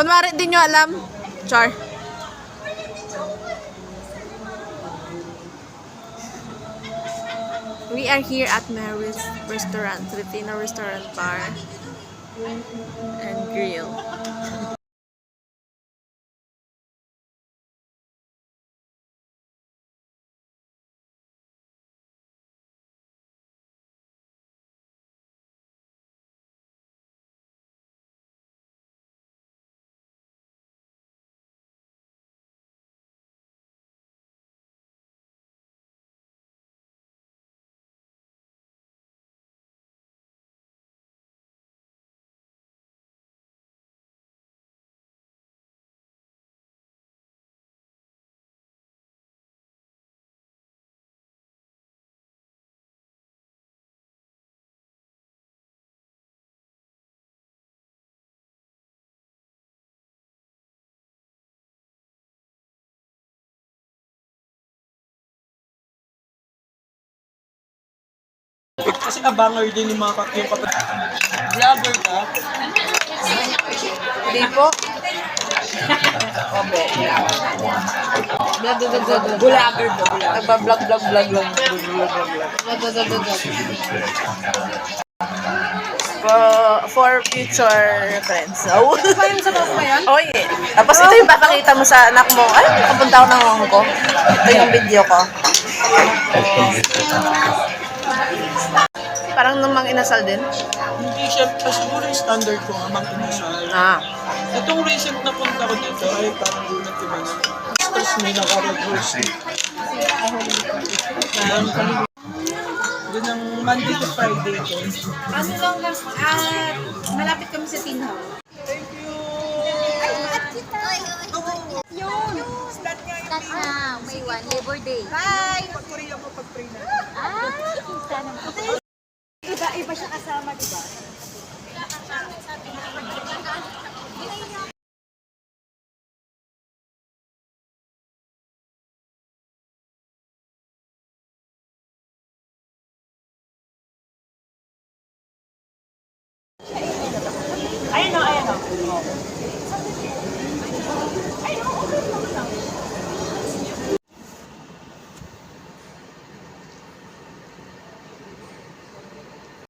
Kunwari, di nyo alam. Char. We are here at Mary's restaurant, Filipino restaurant bar and grill. Kasi abangar din yung mga yung kapatid. Vlogger ka? Hindi po. Opo. Vlogger po. Nagpa-vlog lang. For future friends. So, Pa yung sa mo yan? oh yeah. Tapos ito yung papakita mo sa anak mo. Ay, kapunta ako ng Hong Kong. Ito yung video ko. Parang namang inasal din. Hindi siya, siguro yung standard ko amang inasal. Ah. Itong recent na punta ko dito ay parang nag-iba na. Tapos may naka-reverse. Doon ang Monday to Friday ko. Ano lang, malapit kami sa Tinhaw. Thank you! Start na, May 1, Labor Day. Bye! Pag-Korea mo pag-pray na. Kinsa naman. Iba siya kasama, di ba? Ayun o.